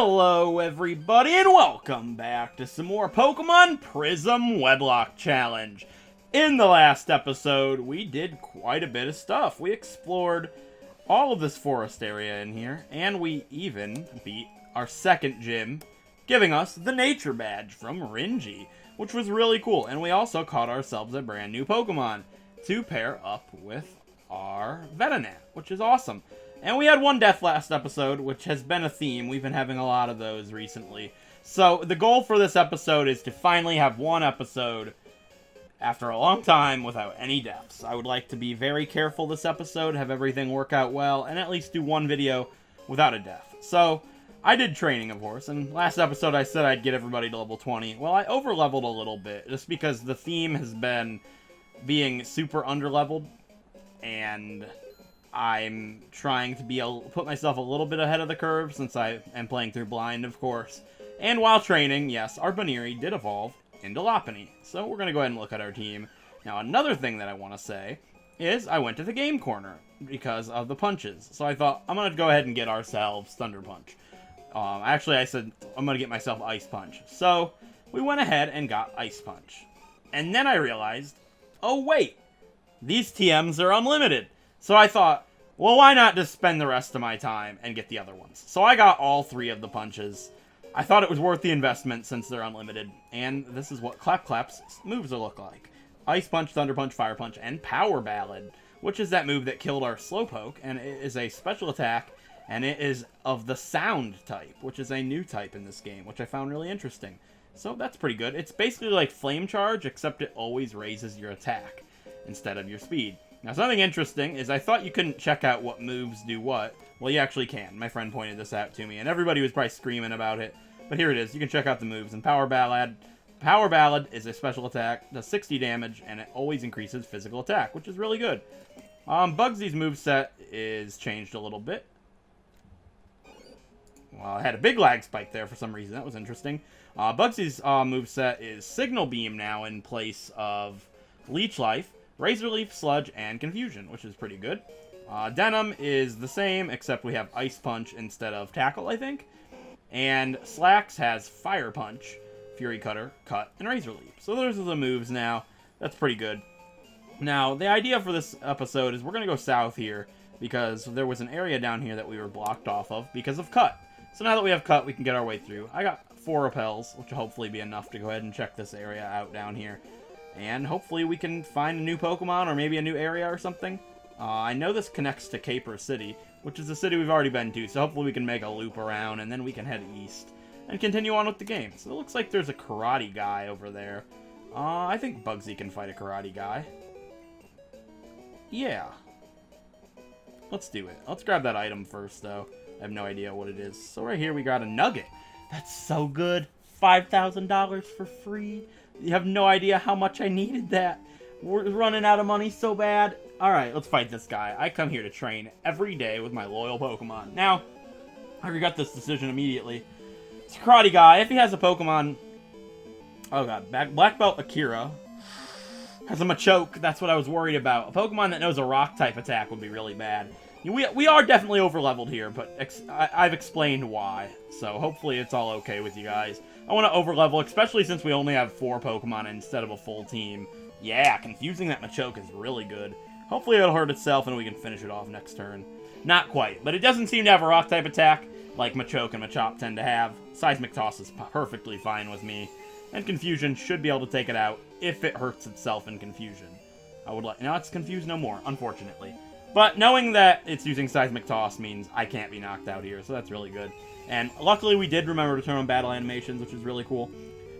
Hello everybody and welcome back to some more Pokemon Prism WEDLOCKE Challenge. In the last episode, we did quite a bit of stuff. We explored all of this forest area in here, and we even beat our second gym, giving us the Nature Badge from Ringy, which was really cool. And we also caught ourselves a brand new Pokemon to pair up with our Venonat, which is awesome. And we had one death last episode, which has been a theme. We've been having a lot of those recently. So the goal for this episode is to finally have one episode after a long time without any deaths. I would like to be very careful this episode, have everything work out well, and at least do one video without a death. So I did training, of course, and last episode I said I'd get everybody to level 20. Well, I over-leveled a little bit, just because the theme has been being super under-leveled, and I'm trying to put myself a little bit ahead of the curve since I am playing through blind, of course. And while training, yes, our Baniri did evolve into Lopunny. So we're going to go ahead and look at our team. Now, another thing that I want to say is I went to the game corner because of the punches. So I thought, I'm going to go ahead and get ourselves Thunder Punch. Actually, I said, I'm going to get myself Ice Punch. So we went ahead and got Ice Punch. And then I realized, oh wait, these TMs are unlimited. So I thought, well, why not just spend the rest of my time and get the other ones? So I got all three of the punches. I thought it was worth the investment since they're unlimited. And this is what Clap Clap's moves will look like. Ice Punch, Thunder Punch, Fire Punch, and Power Ballad, which is that move that killed our Slowpoke. And it is a special attack, and it is of the Sound type, which is a new type in this game, which I found really interesting. So that's pretty good. It's basically like Flame Charge, except it always raises your attack instead of your speed. Now, something interesting is I thought you couldn't check out what moves do what. Well, you actually can. My friend pointed this out to me, and everybody was probably screaming about it. But here it is. You can check out the moves. And Power Ballad is a special attack, does 60 damage, and it always increases physical attack, which is really good. Bugsy's moveset is changed a little bit. Well, I had a big lag spike there for some reason. That was interesting. Bugsy's moveset is Signal Beam now in place of Leech Life, Razor Leaf, Sludge, and Confusion, which is pretty good. Denim is the same, except we have Ice Punch instead of Tackle, I think. And Slacks has Fire Punch, Fury Cutter, Cut, and Razor Leaf. So those are the moves now. That's pretty good. Now, the idea for this episode is we're going to go south here, because there was an area down here that we were blocked off of because of Cut. So now that we have Cut, we can get our way through. I got 4 repels, which will hopefully be enough to go ahead and check this area out down here. And hopefully we can find a new Pokemon or maybe a new area or something. I know this connects to Caper City, which is a city we've already been to, so hopefully we can make a loop around and then we can head east and continue on with the game. So it looks like there's a karate guy over there. I think Bugsy can fight a karate guy. Yeah. Let's do it. Let's grab that item first, though. I have no idea what it is. So right here we got a nugget. That's so good. $5,000 for free. You have no idea how much I needed that. We're running out of money so bad. Alright, let's fight this guy. I come here to train every day with my loyal Pokemon. Now, I regret this decision immediately. It's a karate guy. If he has a Pokemon... Oh god, Black Belt Akira has a Machoke. That's what I was worried about. A Pokemon that knows a rock-type attack would be really bad. We are definitely over-leveled here, but I've explained why. So hopefully it's all okay with you guys. I want to over-level, especially since we only have 4 Pokemon instead of a full team. Yeah, confusing that Machoke is really good. Hopefully it'll hurt itself and we can finish it off next turn. Not quite, but it doesn't seem to have a rock-type attack like Machoke and Machop tend to have. Seismic Toss is perfectly fine with me. And Confusion should be able to take it out if it hurts itself in Confusion. Now it's confused no more, unfortunately. But knowing that it's using Seismic Toss means I can't be knocked out here, so that's really good. And luckily we did remember to turn on battle animations, which is really cool.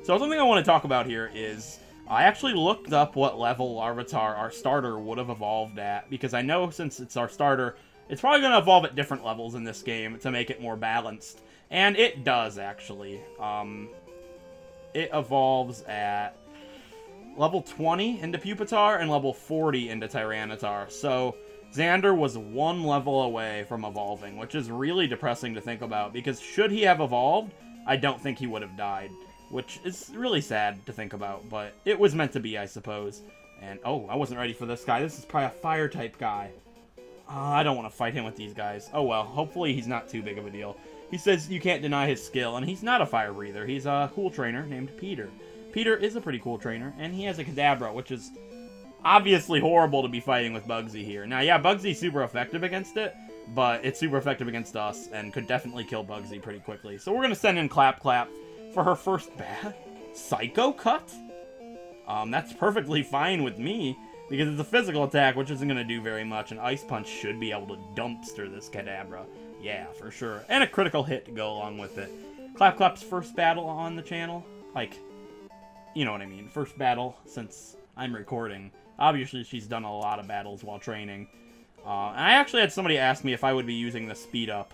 So something I want to talk about here is I actually looked up what level Larvitar, our starter, would have evolved at, because I know since it's our starter, it's probably going to evolve at different levels in this game to make it more balanced. And it does, actually. It evolves at level 20 into Pupitar and level 40 into Tyranitar. So Xander was 1 level away from evolving, which is really depressing to think about, because should he have evolved, I don't think he would have died, which is really sad to think about, but it was meant to be, I suppose. And, oh, I wasn't ready for this guy. This is probably a Fire-type guy. I don't want to fight him with these guys. Oh, well, hopefully he's not too big of a deal. He says you can't deny his skill, and he's not a fire breather. He's a cool trainer named Peter. Peter is a pretty cool trainer, and he has a Kadabra, which is obviously horrible to be fighting with Bugsy here. Now, yeah, Bugsy's super effective against it, but it's super effective against us, and could definitely kill Bugsy pretty quickly. So we're going to send in Clap Clap for her first Psycho Cut? That's perfectly fine with me, because it's a physical attack, which isn't going to do very much, and Ice Punch should be able to dumpster this Kadabra. Yeah, for sure. And a critical hit to go along with it. Clap Clap's first battle on the channel. Like, you know what I mean. First battle since I'm recording. Obviously, she's done a lot of battles while training. And I actually had somebody ask me if I would be using the speed up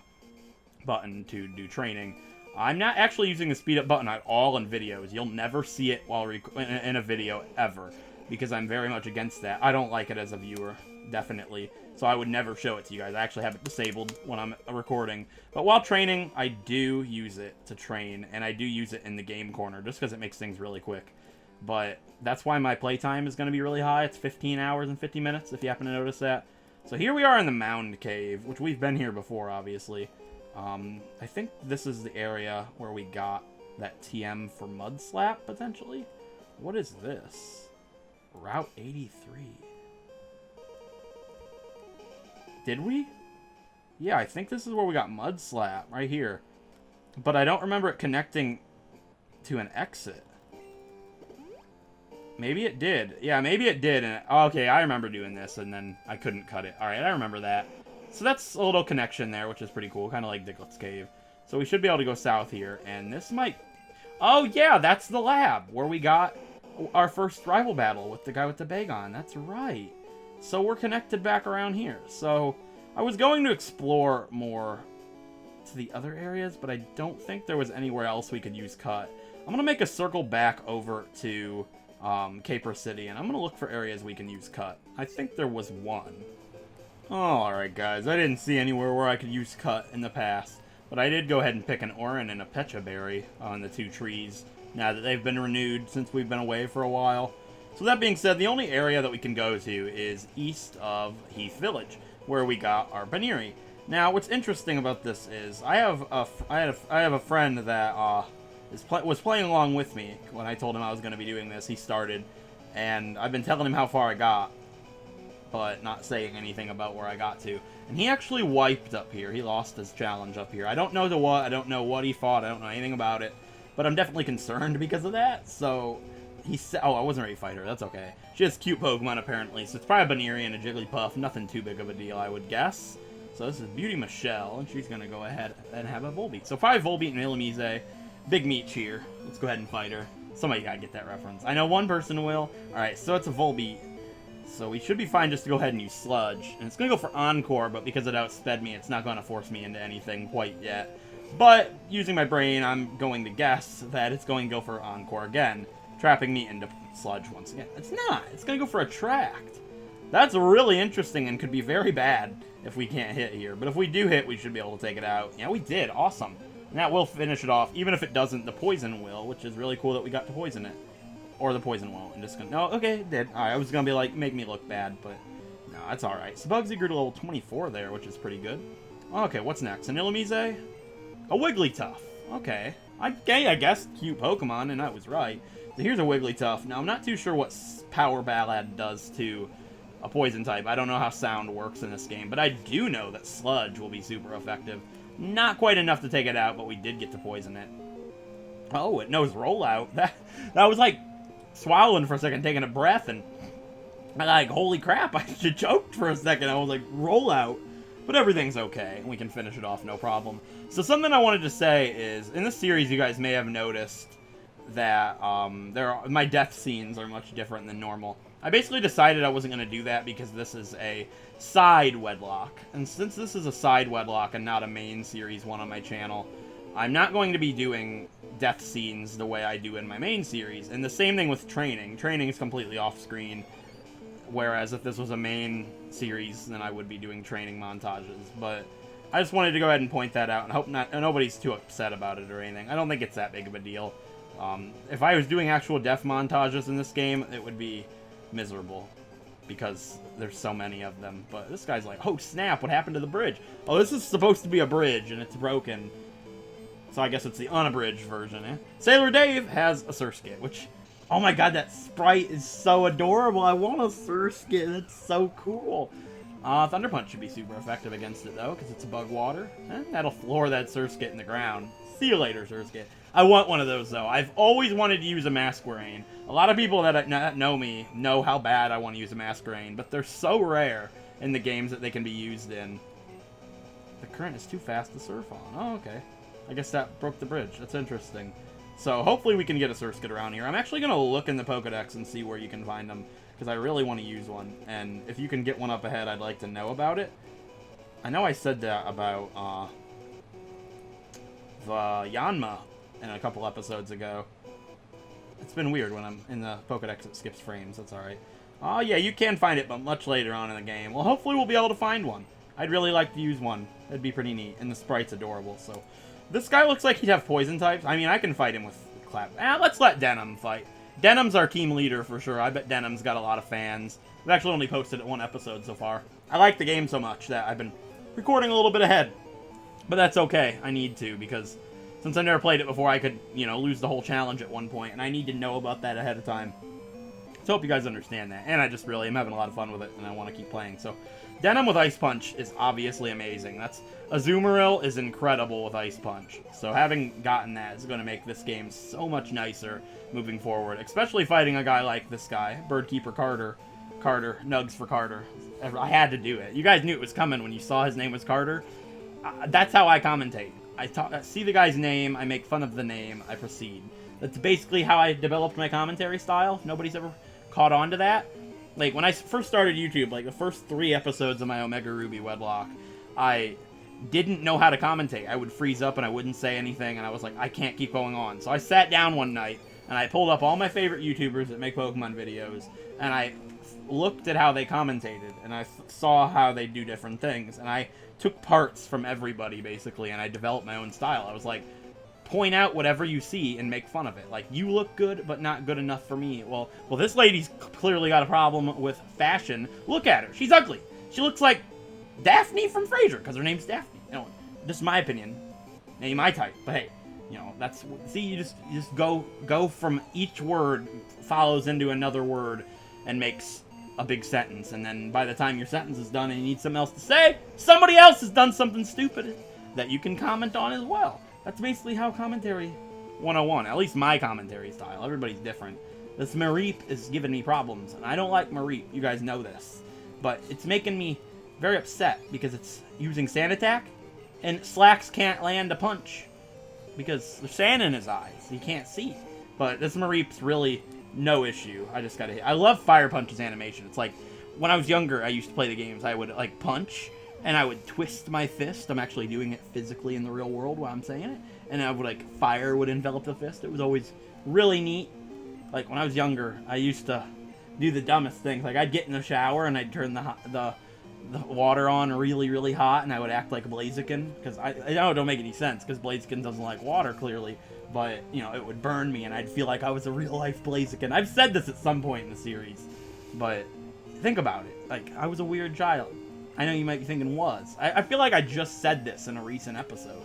button to do training. I'm not actually using the speed up button at all in videos. You'll never see it while in a video ever, because I'm very much against that. I don't like it as a viewer, definitely. So I would never show it to you guys. I actually have it disabled when I'm recording. But while training, I do use it to train, and I do use it in the game corner, just because it makes things really quick. But that's why my playtime is going to be really high. It's 15 hours and 50 minutes, if you happen to notice that. So here we are in the Mound Cave, which we've been here before, obviously. I think this is the area where we got that TM for Mud Slap, potentially. What is this? Route 83. Did we? Yeah, I think this is where we got Mud Slap, right here. But I don't remember it connecting to an exit. Maybe it did. Yeah, maybe it did. And okay, I remember doing this, and then I couldn't cut it. Alright, I remember that. So that's a little connection there, which is pretty cool. Kind of like Diglets Cave. So we should be able to go south here. And this might... Oh, yeah, that's the lab where we got our first rival battle with the guy with the Bagon. That's right. So we're connected back around here. So I was going to explore more to the other areas, but I don't think there was anywhere else we could use cut. I'm going to make a circle back over to Caper City, and I'm going to look for areas we can use cut. I think there was one. Oh, alright guys, I didn't see anywhere where I could use cut in the past, but I did go ahead and pick an Oran and a Pecha Berry on the two trees, now that they've been renewed since we've been away for a while. So that being said, the only area that we can go to is east of Heath Village, where we got our Baneri. Now, what's interesting about this is, I have a friend that was playing along with me when I told him I was going to be doing this. He started, and I've been telling him how far I got, but not saying anything about where I got to. And he actually wiped up here. He lost his challenge up here. I don't know I don't know what he fought. I don't know anything about it. But I'm definitely concerned because of that. So he said, oh, I wasn't ready to fight her. That's okay. She has cute Pokemon apparently. So it's probably a Baneri and a Jigglypuff. Nothing too big of a deal, I would guess. So this is Beauty Michelle, and she's going to go ahead and have a Volbeat. So 5 Volbeat and Illumise. Big meat cheer. Let's go ahead and fight her. Somebody gotta get that reference. I know one person will. Alright, so it's a Volbeat. So we should be fine just to go ahead and use Sludge. And it's going to go for Encore, but because it outsped me, it's not going to force me into anything quite yet. But, using my brain, I'm going to guess that it's going to go for Encore again, trapping me into Sludge once again. It's not. It's going to go for Attract. That's really interesting and could be very bad if we can't hit here. But if we do hit, we should be able to take it out. Yeah, we did. Awesome. And that will finish it off. Even if it doesn't, the Poison will, which is really cool that we got to poison it. Or the Poison won't. I'm just gonna... No, okay, it did. Alright, I was gonna be like, make me look bad, but... No, that's alright. So Bugsy grew to level 24 there, which is pretty good. Okay, what's next? An Illumise? A Wigglytuff. Okay. I guess cute Pokemon, and I was right. So here's a Wigglytuff. Now, I'm not too sure what Power Ballad does to a Poison type. I don't know how Sound works in this game, but I do know that Sludge will be super effective. Not quite enough to take it out, but we did get to poison it. Oh, it knows Rollout. That was like... swallowing for a second, taking a breath, and I'm like, holy crap, I just choked for a second. I was like, roll out. But everything's okay. We can finish it off, no problem. So something I wanted to say is, in this series, you guys may have noticed that my death scenes are much different than normal. I basically decided I wasn't going to do that because this is a side wedlock. And since this is a side wedlock and not a main series one on my channel, I'm not going to be doing death scenes the way I do in my main series. And the same thing with training. Training is completely off-screen. Whereas if this was a main series, then I would be doing training montages. But I just wanted to go ahead and point that out and hope nobody's too upset about it or anything. I don't think it's that big of a deal. If I was doing actual death montages in this game, it would be miserable. Because there's so many of them. But this guy's like, oh snap, what happened to the bridge? Oh, this is supposed to be a bridge and it's broken. So I guess it's the unabridged version, eh? Sailor Dave has a Surskit, which... Oh my god, that sprite is so adorable. I want a Surskit. That's so cool. Thunder Punch should be super effective against it, though, because it's a bug water. That'll floor that Surskit in the ground. See you later, Surskit. I want one of those, though. I've always wanted to use a Masquerain. A lot of people that know me know how bad I want to use a Masquerain, but they're so rare in the games that they can be used in. The current is too fast to surf on. Oh, okay. I guess that broke the bridge. That's interesting. So hopefully we can get a Surskit around here. I'm actually going to look in the Pokedex and see where you can find them, because I really want to use one. And if you can get one up ahead, I'd like to know about it. I know I said that about the Yanma in a couple episodes ago. It's been weird when I'm in the Pokedex, it skips frames. That's alright. Oh, yeah, you can find it, but much later on in the game. Well, hopefully we'll be able to find one. I'd really like to use one. That'd be pretty neat. And the sprite's adorable, so... This guy looks like he'd have poison types. I mean, I can fight him with Clap. Let's let Denim fight. Denim's our team leader for sure. I bet Denim's got a lot of fans. I've actually only posted one episode so far. I like the game so much that I've been recording a little bit ahead. But that's okay. I need to, because since I never played it before, I could, you know, lose the whole challenge at one point, and I need to know about that ahead of time. So I hope you guys understand that. And I just really am having a lot of fun with it, and I want to keep playing. So Denim with Ice Punch is obviously amazing. Azumarill is incredible with Ice Punch. So having gotten that is going to make this game so much nicer moving forward. Especially fighting a guy like this guy, Birdkeeper Carter. Nugs for Carter. I had to do it. You guys knew it was coming when you saw his name was Carter. That's how I commentate. I see the guy's name, I make fun of the name, I proceed. That's basically how I developed my commentary style. Nobody's ever caught on to that. Like, when I first started YouTube, like, the first 3 episodes of my Omega Ruby Wedlock, I didn't know how to commentate. I would freeze up and I wouldn't say anything, and I was like, I can't keep going on. So I sat down one night, and I pulled up all my favorite YouTubers that make Pokemon videos, and I looked at how they commentated, and I saw how they do different things, and I took parts from everybody, basically, and I developed my own style. I was like, point out whatever you see and make fun of it. Like, you look good, but not good enough for me. Well, this lady's clearly got a problem with fashion. Look at her. She's ugly. She looks like Daphne from Frasier, because her name's Daphne. You know, just my opinion. Ain't my type, but hey, you know, that's... See, you just go from each word follows into another word and makes a big sentence, and then by the time your sentence is done and you need something else to say, somebody else has done something stupid that you can comment on as well. That's basically how commentary 101, at least my commentary style. Everybody's different. This Mareep is giving me problems, and I don't like Mareep. You guys know this. But it's making me very upset because it's using Sand Attack, and Slacks can't land a punch because there's sand in his eyes. He can't see. But this Mareep's really no issue. I just gotta hit. I love Fire Punch's animation. It's like, when I was younger, I used to play the games. I would, like, punch, and I would twist my fist. I'm actually doing it physically in the real world while I'm saying it. And I would, like, fire would envelop the fist. It was always really neat. Like, when I was younger, I used to do the dumbest things. Like, I'd get in the shower, and I'd turn the water on really, really hot, and I would act like Blaziken. Because I know it don't make any sense, because Blaziken doesn't like water, clearly. But, you know, it would burn me, and I'd feel like I was a real-life Blaziken. I've said this at some point in the series. But think about it. Like, I was a weird child. I know you might be thinking was. I feel like I just said this in a recent episode.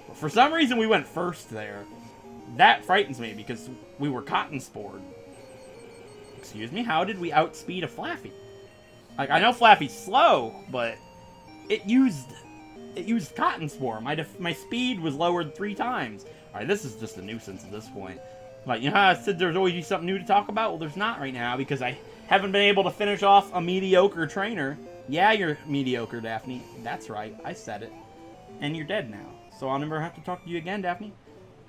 But for some reason we went first there. That frightens me because we were cotton spored. Excuse me? How did we outspeed a Flaffy? Like, I know Flaffy's slow, but it used cotton spore. My speed was lowered 3 times. Alright, this is just a nuisance at this point. Like, you know how I said there's always something new to talk about? Well, there's not right now because I haven't been able to finish off a mediocre trainer. Yeah, you're mediocre, Daphne. That's right. I said it. And you're dead now. So I'll never have to talk to you again, Daphne.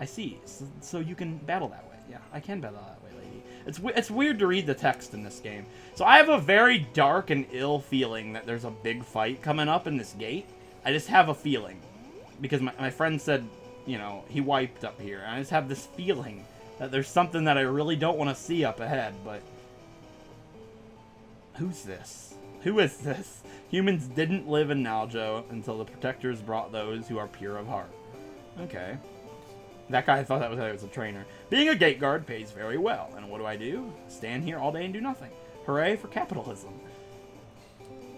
I see. So you can battle that way. Yeah, I can battle that way, lady. It's weird to read the text in this game. So I have a very dark and ill feeling that there's a big fight coming up in this gate. I just have a feeling. Because my friend said, you know, he wiped up here. And I just have this feeling that there's something that I really don't want to see up ahead, but... Who's this? Who is this? Humans didn't live in Naljo until the protectors brought those who are pure of heart. Okay. That guy thought that was a trainer. Being a gate guard pays very well. And what do? Stand here all day and do nothing. Hooray for capitalism.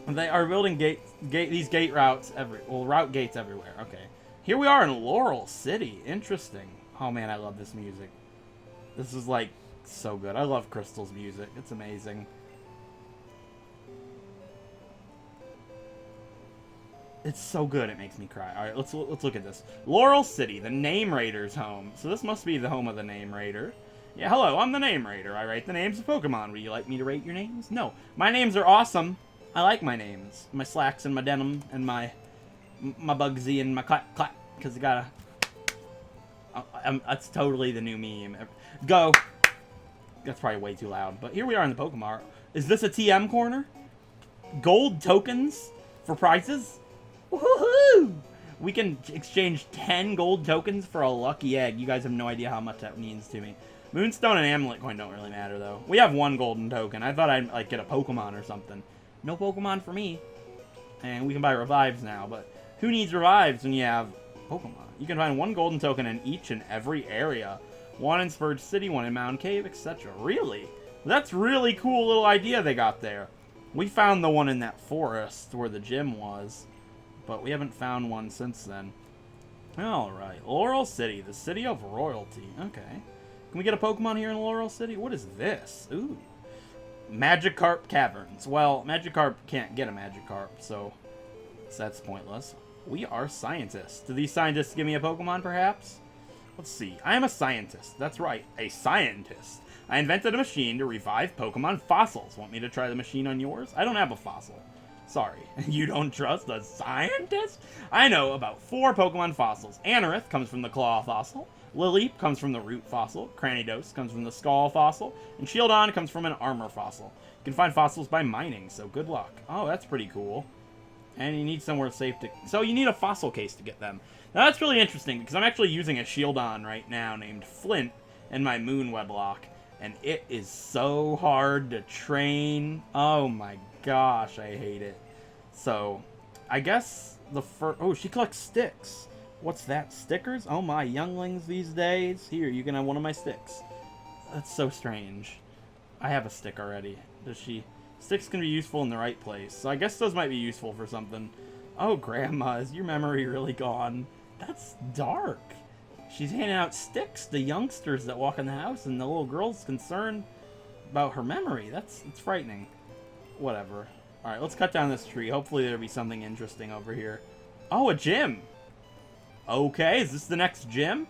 They are building these gate routes route gates everywhere. Okay. Here we are in Laurel City. Interesting. Oh man, I love this music. This is like so good. I love Crystal's music. It's amazing. It's so good, it makes me cry. Alright, let's look at this. Laurel City, the Name Raider's home. So this must be the home of the Name Raider. Yeah, hello, I'm the Name Raider. I rate the names of Pokemon. Would you like me to rate your names? No. My names are awesome. I like my names. My slacks and my denim and my Bugsy and my clap clap. Because I gotta... that's totally the new meme. Go! That's probably way too loud. But here we are in the Pokemon. Is this a TM corner? Gold tokens for prizes? Woohoo! We can exchange 10 gold tokens for a lucky egg. You guys have no idea how much that means to me. Moonstone and Amulet Coin don't really matter, though. We have one golden token. I thought I'd like get a Pokemon or something. No Pokemon for me. And we can buy revives now, but who needs revives when you have Pokemon? You can find one golden token in each and every area. One in Spurge City, one in Mound Cave, etc. Really? That's really cool little idea they got there. We found the one in that forest where the gym was, but we haven't found one since then. Alright, Laurel City, the city of royalty. Okay. Can we get a Pokemon here in Laurel City? What is this? Ooh. Magikarp Caverns. Well, Magikarp can't get a Magikarp, so that's pointless. We are scientists. Do these scientists give me a Pokemon, perhaps? Let's see. I am a scientist. That's right, a scientist. I invented a machine to revive Pokemon fossils. Want me to try the machine on yours? I don't have a fossil. Sorry. You don't trust a scientist? I know about 4 Pokemon fossils. Anorith comes from the Claw fossil. Lileep comes from the Root fossil. Cranidos comes from the Skull fossil. And Shieldon comes from an Armor fossil. You can find fossils by mining, so good luck. Oh, that's pretty cool. And you need somewhere safe to... So you need a fossil case to get them. Now that's really interesting, because I'm actually using a Shieldon right now named Flint in my Moon Wedlocke. And it is so hard to train. Oh my gosh, I hate it. So, I guess the first... Oh, she collects sticks. What's that? Stickers? Oh my, younglings these days. Here, you can have one of my sticks. That's so strange. I have a stick already. Does she... Sticks can be useful in the right place. So I guess those might be useful for something. Oh, Grandma, is your memory really gone? That's dark. She's handing out sticks to youngsters that walk in the house, and the little girl's concerned about her memory. It's frightening. Whatever. Alright, let's cut down this tree. Hopefully there'll be something interesting over here. Oh, a gym! Okay, is this the next gym?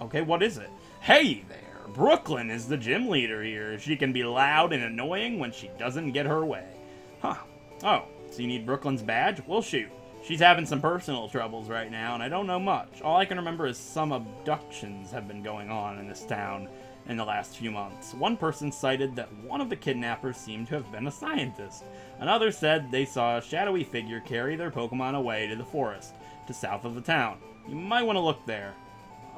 Okay, what is it? Hey there! Brooklyn is the gym leader here. She can be loud and annoying when she doesn't get her way. Huh. Oh, so you need Brooklyn's badge? Well, shoot. She's having some personal troubles right now, and I don't know much. All I can remember is some abductions have been going on in this town in the last few months. One person cited that one of the kidnappers seemed to have been a scientist. Another said they saw a shadowy figure carry their Pokemon away to the forest, to south of the town. You might want to look there.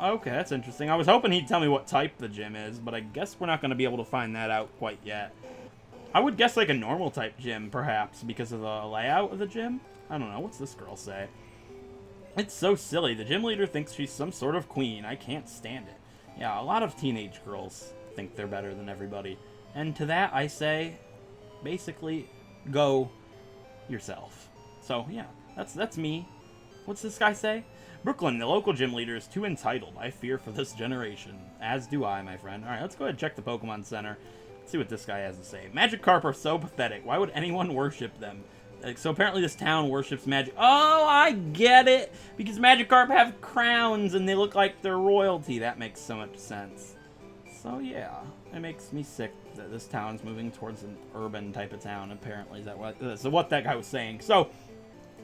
Okay, that's interesting. I was hoping he'd tell me what type the gym is, but I guess we're not going to be able to find that out quite yet. I would guess like a normal type gym, perhaps, because of the layout of the gym. I don't know. What's this girl say? It's so silly. The gym leader thinks she's some sort of queen. I can't stand it. Yeah, a lot of teenage girls think they're better than everybody. And to that, I say, basically, go yourself. So, yeah, that's me. What's this guy say? Brooklyn, the local gym leader, is too entitled. I fear for this generation. As do I, my friend. Alright, let's go ahead and check the Pokemon Center. Let's see what this guy has to say. Magikarp are so pathetic. Why would anyone worship them? So apparently this town worships magic. Oh, I get it! Because Magikarp have crowns and they look like they're royalty. That makes so much sense. So yeah, it makes me sick that this town's moving towards an urban type of town, apparently. Is that what that guy was saying. So,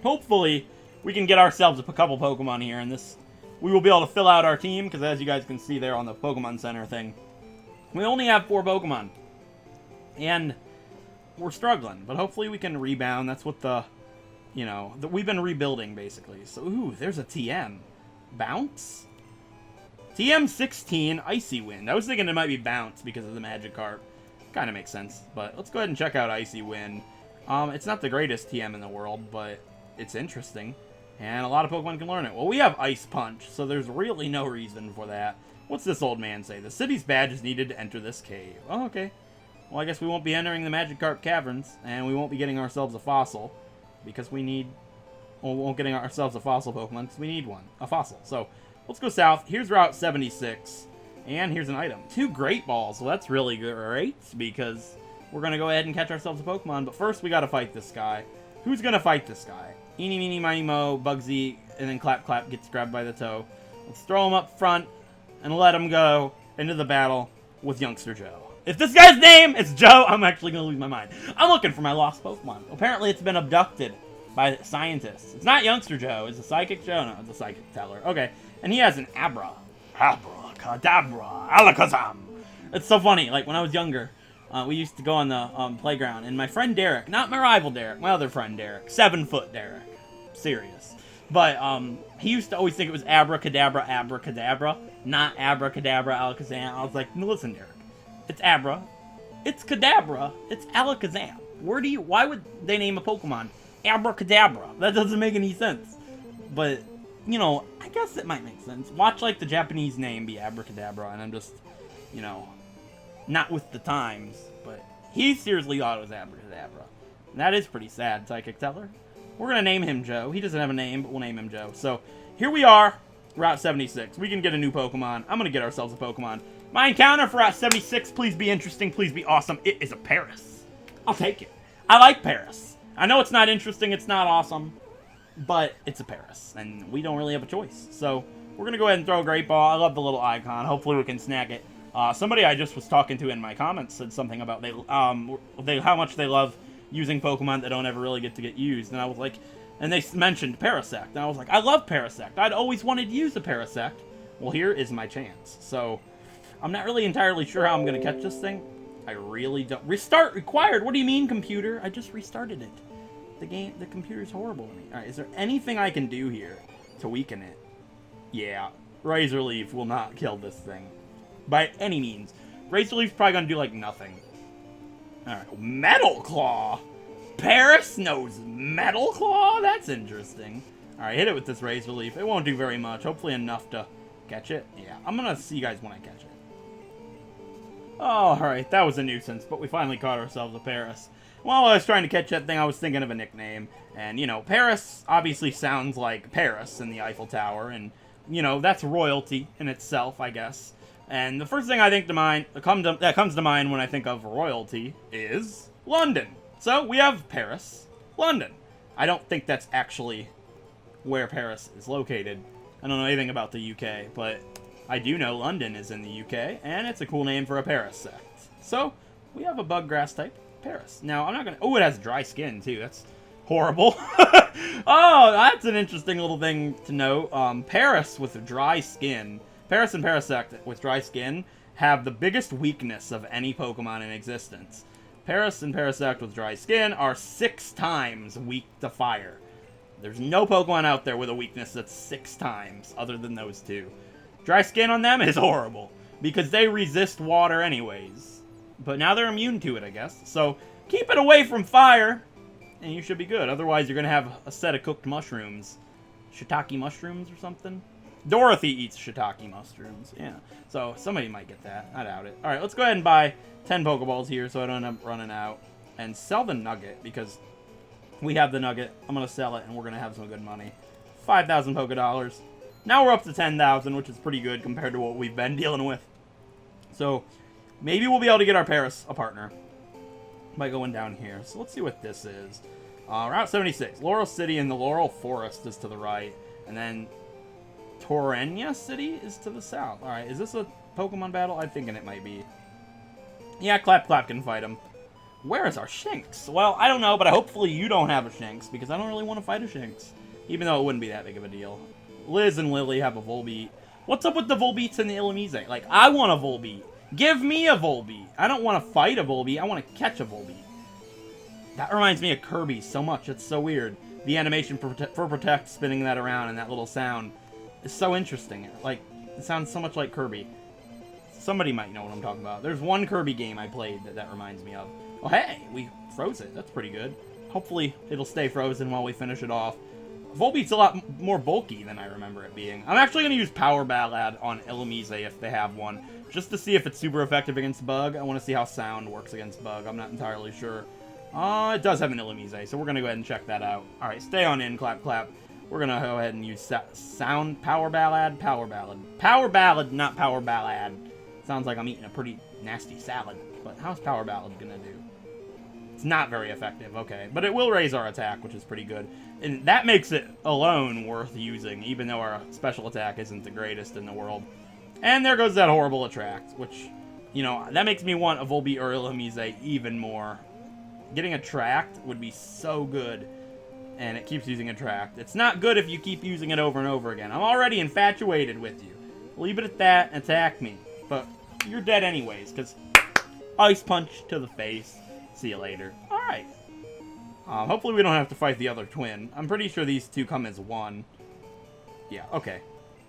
hopefully, we can get ourselves a couple Pokemon here, and we will be able to fill out our team, because as you guys can see there on the Pokemon Center thing, we only have 4 Pokemon. And we're struggling, but hopefully we can rebound. That's what we've been rebuilding, basically. So, ooh, there's a TM. Bounce? TM16, Icy Wind. I was thinking it might be Bounce because of the Magikarp. Kind of makes sense, but let's go ahead and check out Icy Wind. It's not the greatest TM in the world, but it's interesting, and a lot of Pokemon can learn it. Well, we have Ice Punch, so there's really no reason for that. What's this old man say? The city's badge is needed to enter this cave. Oh, okay. Well, I guess we won't be entering the Magikarp Caverns, and we won't be getting ourselves a fossil, because we need We're getting ourselves a fossil Pokemon because we need one. A fossil. So, let's go south. Here's Route 76. And here's an item. 2 Great Balls. Well, that's really great because we're going to go ahead and catch ourselves a Pokemon. But first, we got to fight this guy. Who's going to fight this guy? Eeny, meeny, miny, mo, Bugsy, and then Clap, Clap gets grabbed by the toe. Let's throw him up front and let him go into the battle with Youngster Joe. If this guy's name is Joe, I'm actually going to lose my mind. I'm looking for my lost Pokemon. Apparently, it's been abducted by scientists. It's not Youngster Joe. It's a Psychic Joe. No, it's a Psychic Teller. Okay. And he has an Abracadabra, Alakazam. It's so funny. Like, when I was younger, we used to go on the playground, and my friend Derek, not my rival Derek, my other friend Derek, 7-foot Derek. Serious. But, he used to always think it was Abracadabra, Abracadabra, not Abracadabra, Alakazam. I was like, no, listen, Derek. It's Abra. It's Kadabra. It's Alakazam. Why would they name a Pokemon Abracadabra? That doesn't make any sense. But, you know, I guess it might make sense. Watch, like, the Japanese name be Abracadabra, and I'm just, you know, not with the times. But he seriously thought it was Abracadabra. And that is pretty sad, Psychic Teller. We're going to name him Joe. He doesn't have a name, but we'll name him Joe. So, here we are, Route 76. We can get a new Pokemon. I'm going to get ourselves a Pokemon. My encounter for Route 76, please be interesting, please be awesome. It is a Paris. I'll take it. I like Paris. I know it's not interesting, it's not awesome, but it's a Paris, and we don't really have a choice. So, we're going to go ahead and throw a Great Ball. I love the little icon. Hopefully we can snag it. Somebody I just was talking to in my comments said something about how much they love using Pokemon that don't ever really get used, and I was like, and they mentioned Parasect, and I was like, I love Parasect. I'd always wanted to use a Parasect. Well, here is my chance. So, I'm not really entirely sure how I'm going to catch this thing. I really don't. Restart required. What do you mean, computer? I just restarted it. The computer's horrible to me. Alright, is there anything I can do here to weaken it? Yeah. Razor Leaf will not kill this thing. By any means. Razor Leaf's probably going to do, like, nothing. Alright. Metal Claw! Paris knows Metal Claw? That's interesting. Alright, hit it with this Razor Leaf. It won't do very much. Hopefully enough to catch it. Yeah, I'm going to see you guys when I catch it. Oh, alright, that was a nuisance, but we finally caught ourselves a Paris. While I was trying to catch that thing, I was thinking of a nickname. And, you know, Paris obviously sounds like Paris in the Eiffel Tower. And, you know, that's royalty in itself, I guess. And the first thing I think that comes to mind when I think of royalty is London. So, we have Paris, London. I don't think that's actually where Paris is located. I don't know anything about the UK, but I do know London is in the UK, and it's a cool name for a Parasect. So, we have a bug grass type Paris. Now, I'm not gonna... Oh, it has dry skin, too. That's horrible. Oh, that's an interesting little thing to know. Paris with dry skin... Paris and Parasect with dry skin have the biggest weakness of any Pokemon in existence. Paris and Parasect with dry skin are 6 times weak to fire. There's no Pokemon out there with a weakness that's 6 times, other than those 2. Dry skin on them is horrible, because they resist water anyways. But now they're immune to it, I guess. So, keep it away from fire, and you should be good. Otherwise, you're going to have a set of cooked mushrooms. Shiitake mushrooms or something? Dorothy eats shiitake mushrooms, yeah. So, somebody might get that. I doubt it. Alright, let's go ahead and buy 10 Pokeballs here so I don't end up running out. And sell the Nugget, because we have the Nugget. I'm going to sell it, and we're going to have some good money. 5,000 Pokedollars. Now we're up to 10,000, which is pretty good compared to what we've been dealing with. So, maybe we'll be able to get our Paris a partner by going down here. So, let's see what this is. Route 76. Laurel City and the Laurel Forest is to the right. And then Torrenia City is to the south. Alright, is this a Pokemon battle? I'm thinking it might be. Yeah, Clap Clap can fight him. Where is our Shinx? Well, I don't know, but hopefully you don't have a Shinx, because I don't really want to fight a Shinx. Even though it wouldn't be that big of a deal. Liz and Lily have a Volbeat. What's up with the Volbeats and the Illumise? Like, I want a Volbeat. Give me a Volbeat. I don't want to fight a Volbeat. I want to catch a Volbeat. That reminds me of Kirby so much. It's so weird. The animation for Protect, spinning that around, and that little sound is so interesting. Like, it sounds so much like Kirby. Somebody might know what I'm talking about. There's one Kirby game I played that reminds me of. Oh, hey, we froze it. That's pretty good. Hopefully, it'll stay frozen while we finish it off. Volbeat's a lot more bulky than I remember it being. I'm actually going to use Power Ballad on Illumise if they have one, just to see if it's super effective against Bug. I want to see how Sound works against Bug. I'm not entirely sure. It does have an Illumise, so we're going to go ahead and check that out. Alright, stay on in, Clap Clap. We're going to go ahead and use Sound Power Ballad. Power Ballad. Power Ballad, not Power Ballad. Sounds like I'm eating a pretty nasty salad. But how's Power Ballad going to do? It's not very effective, okay. But it will raise our attack, which is pretty good. And that makes it alone worth using, even though our special attack isn't the greatest in the world. And there goes that horrible Attract, which, you know, that makes me want a Volbeat or Illumise even more. Getting Attract would be so good. And it keeps using Attract. It's not good if you keep using it over and over again. I'm already infatuated with you. Leave it at that and attack me. But you're dead anyways, because Ice Punch to the face. See you later. Alright. Hopefully we don't have to fight the other twin. I'm pretty sure these two come as one. Yeah, okay.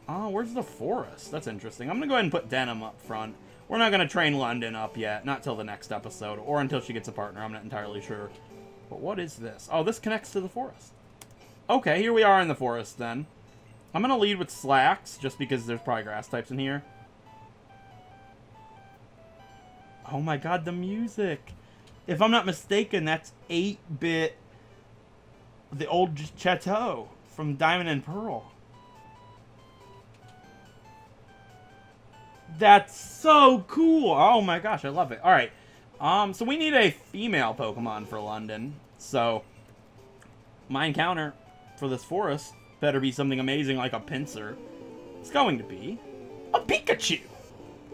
Oh, where's the forest? That's interesting. I'm going to go ahead and put Denim up front. We're not going to train London up yet. Not till the next episode. Or until she gets a partner. I'm not entirely sure. But what is this? Oh, this connects to the forest. Okay, here we are in the forest then. I'm going to lead with Slacks, just because there's probably grass types in here. Oh my god, the music. If I'm not mistaken, that's 8-bit, the old Chateau from Diamond and Pearl. That's so cool. Oh my gosh, I love it. Alright, so we need a female Pokemon for London. So, my encounter for this forest better be something amazing like a Pinsir. It's going to be a Pikachu.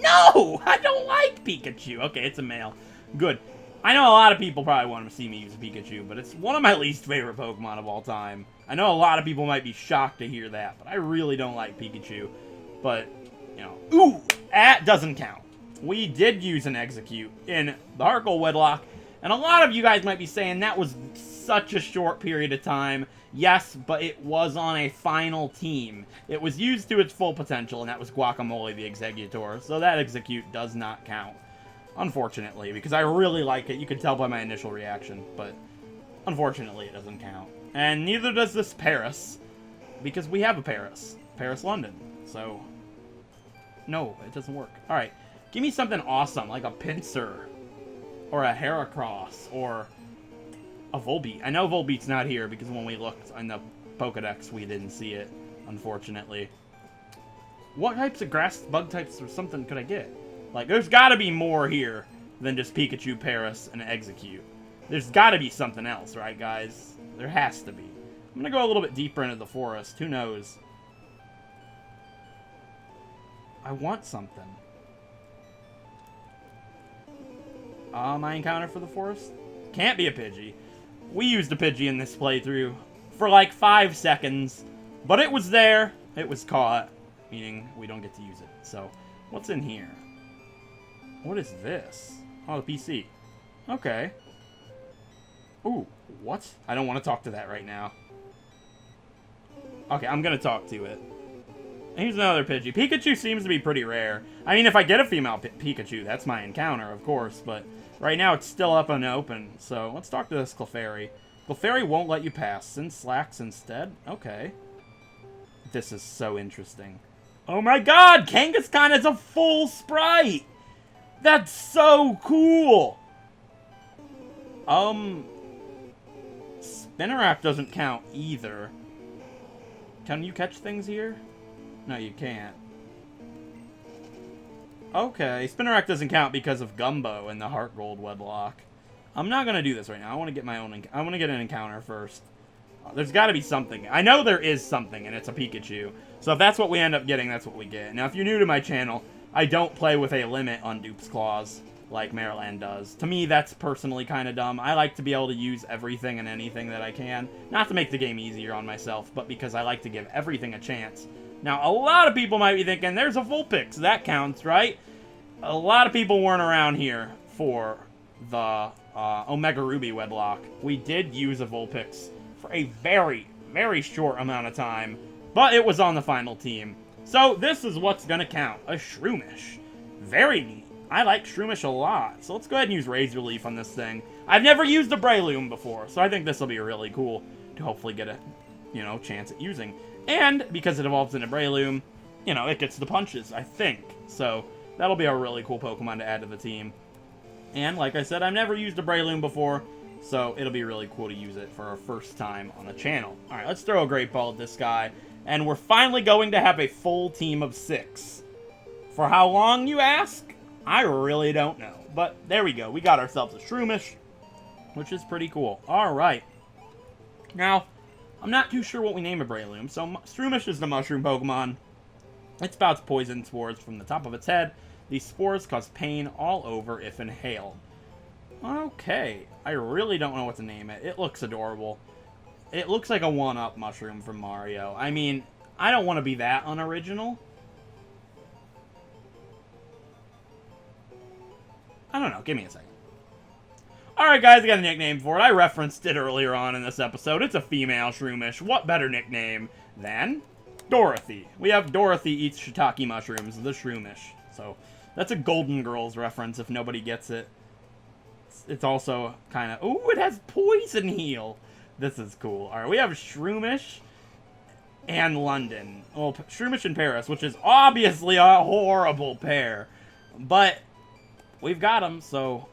No! I don't like Pikachu. Okay, it's a male. Good. I know a lot of people probably want to see me use a Pikachu, but it's one of my least favorite Pokemon of all time. I know a lot of people might be shocked to hear that, but I really don't like Pikachu. But, you know, ooh, that doesn't count. We did use an Execute in the Heart-Gold Wedlock, and a lot of you guys might be saying that was such a short period of time. Yes, but it was on a final team. It was used to its full potential, and that was Guacamole the Executor, so that Execute does not count. Unfortunately, because I really like it. You can tell by my initial reaction, but unfortunately it doesn't count. And neither does this Paris, because we have a Paris. Paris, London. So, no, it doesn't work. Alright, give me something awesome, like a Pinsir, or a Heracross, or a Volbeat. I know Volbeat's not here, because when we looked in the Pokedex, we didn't see it, unfortunately. What types of grass, bug types, or something could I get? Like, there's gotta be more here than just Pikachu, Paris, and Execute. There's gotta be something else, right, guys? There has to be. I'm gonna go a little bit deeper into the forest. Who knows? I want something. My encounter for the forest? Can't be a Pidgey. We used a Pidgey in this playthrough for like 5 seconds. But it was there. It was caught. Meaning we don't get to use it. So, what's in here? What is this? Oh, the PC. Okay. Ooh, what? I don't want to talk to that right now. Okay, I'm going to talk to it. Here's another Pidgey. Pikachu seems to be pretty rare. I mean, if I get a female Pikachu, that's my encounter, of course. But right now, it's still up and open. So, let's talk to this Clefairy. Clefairy won't let you pass. Send Slacks instead? Okay. This is so interesting. Oh my god! Kangaskhan is a full sprite! That's so cool! Spinarak doesn't count either. Can you catch things here? No, you can't. Okay, Spinarak doesn't count because of Gumbo and the Heart-Gold Wedlock. I'm not gonna do this right now. I want to get my own. I want to get an encounter first. There's got to be something. I know there is something, and it's a Pikachu. So if that's what we end up getting, that's what we get. Now, if you're new to my channel, I don't play with a limit on Dupes Claws like Maryland does. To me, that's personally kind of dumb. I like to be able to use everything and anything that I can. Not to make the game easier on myself, but because I like to give everything a chance. Now, a lot of people might be thinking, there's a Vulpix. That counts, right? A lot of people weren't around here for the Omega Ruby Wedlock. We did use a Vulpix for a very, very short amount of time, but it was on the final team. So this is what's gonna count. A Shroomish. Very neat. I like Shroomish a lot. So let's go ahead and use Razor Leaf on this thing. I've never used a Breloom before, so I think this will be really cool to hopefully get a, chance at using. And because it evolves into Breloom, it gets the punches, I think. So that'll be a really cool Pokemon to add to the team. And like I said, I've never used a Breloom before. So it'll be really cool to use it for our first time on a channel. Alright, let's throw a Great Ball at this guy. And we're finally going to have a full team of 6. For how long, you ask? I really don't know. But there we go. We got ourselves a Shroomish, which is pretty cool. Alright. Now, I'm not too sure what we name a Breloom. So Shroomish is the mushroom Pokemon. It spouts poison spores from the top of its head. These spores cause pain all over if inhaled. Okay. I really don't know what to name it. It looks adorable. It looks like a 1-up mushroom from Mario. I mean, I don't want to be that unoriginal. I don't know. Give me a second. Alright, guys, I got a nickname for it. I referenced it earlier on in this episode. It's a female Shroomish. What better nickname than Dorothy? We have Dorothy eats shiitake mushrooms, the Shroomish. So, that's a Golden Girls reference if nobody gets it. It's also kind of... Ooh, it has Poison Heal. This is cool. Alright, we have Shroomish and London. Well, Shroomish and Paris, which is obviously a horrible pair. But we've got them, so...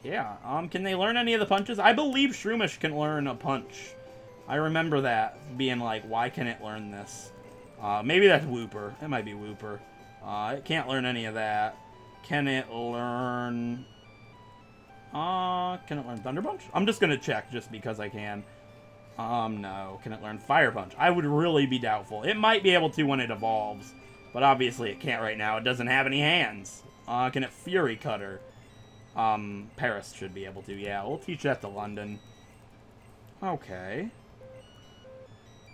Yeah, can they learn any of the punches? I believe Shroomish can learn a punch. I remember that, being like, why can it learn this? Maybe that's Wooper. It might be Wooper. It can't learn any of that. Can it learn... can it learn Thunder Punch? I'm just gonna check just because I can. No. Can it learn Fire Punch? I would really be doubtful. It might be able to when it evolves, but obviously it can't right now. It doesn't have any hands. Can it Fury Cutter? Paris should be able to. Yeah, we'll teach that to London. Okay.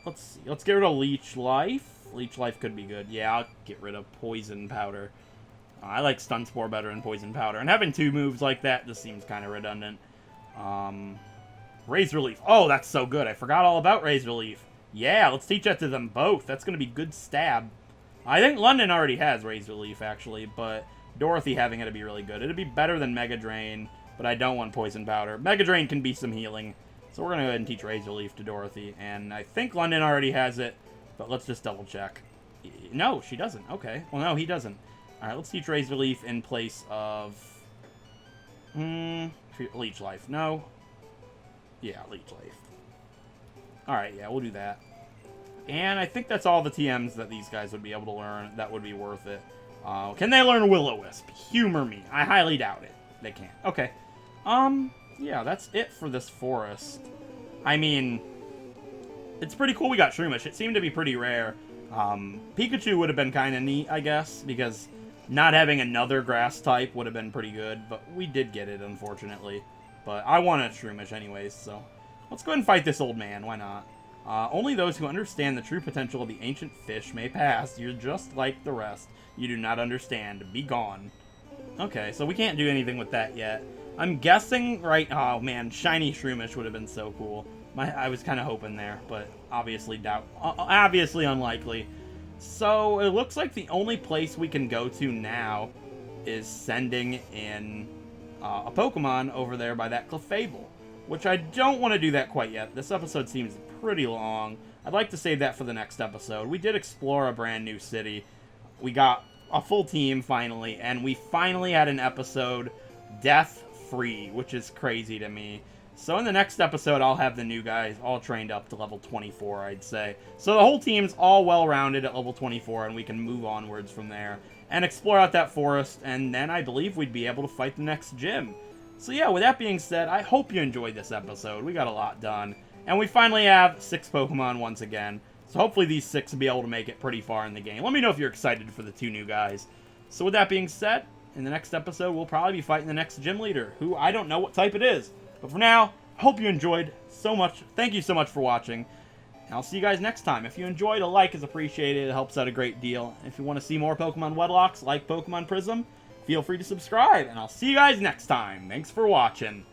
Let's see. Let's get rid of Leech Life. Leech Life could be good. Yeah, I'll get rid of Poison Powder. I like Stun Spore better than Poison Powder. And having 2 moves like that just seems kind of redundant. Raise Relief. Oh, that's so good. I forgot all about Raise Relief. Yeah, let's teach that to them both. That's going to be good stab. I think London already has Raise Relief, actually, but Dorothy having it would be really good. It'd be better than Mega Drain, but I don't want Poison Powder. Mega Drain can be some healing, so we're going to go ahead and teach Raise Relief to Dorothy. And I think London already has it, but let's just double check. No, she doesn't. Okay. Well, no, he doesn't. Alright, let's teach Raise Relief in place of... Leech Life. No. Yeah, Leech Life. Alright, yeah, we'll do that. And I think that's all the TMs that these guys would be able to learn. That would be worth it. Can they learn Will-O-Wisp? Humor me. I highly doubt it. They can't. Okay. Yeah, that's it for this forest. I mean, it's pretty cool we got Shroomish. It seemed to be pretty rare. Pikachu would have been kind of neat, I guess, because not having another grass type would have been pretty good, but we did get it, unfortunately. But I wanted Shroomish anyways, so let's go ahead and fight this old man. Why not? Only those who understand the true potential of the ancient fish may pass. You're just like the rest. You do not understand. Be gone. Okay, so we can't do anything with that yet. I'm guessing, right... Oh, man, shiny Shroomish would have been so cool. I was kind of hoping there, but obviously obviously unlikely. So, it looks like the only place we can go to now is sending in a Pokemon over there by that Clefable, which I don't want to do that quite yet. This episode seems pretty long. I'd like to save that for the next episode. We did explore a brand new city. We got a full team, finally, and we finally had an episode death-free, which is crazy to me. So in the next episode, I'll have the new guys all trained up to level 24, I'd say. So the whole team's all well-rounded at level 24, and we can move onwards from there and explore out that forest, and then I believe we'd be able to fight the next gym. So yeah, with that being said, I hope you enjoyed this episode. We got a lot done, and we finally have 6 Pokemon once again. So hopefully these 6 will be able to make it pretty far in the game. Let me know if you're excited for the 2 new guys. So with that being said, in the next episode, we'll probably be fighting the next gym leader, who I don't know what type it is. But for now, I hope you enjoyed so much. Thank you so much for watching. And I'll see you guys next time. If you enjoyed, a like is appreciated. It helps out a great deal. And if you want to see more Pokemon Wedlocks like Pokemon Prism, feel free to subscribe. And I'll see you guys next time. Thanks for watching.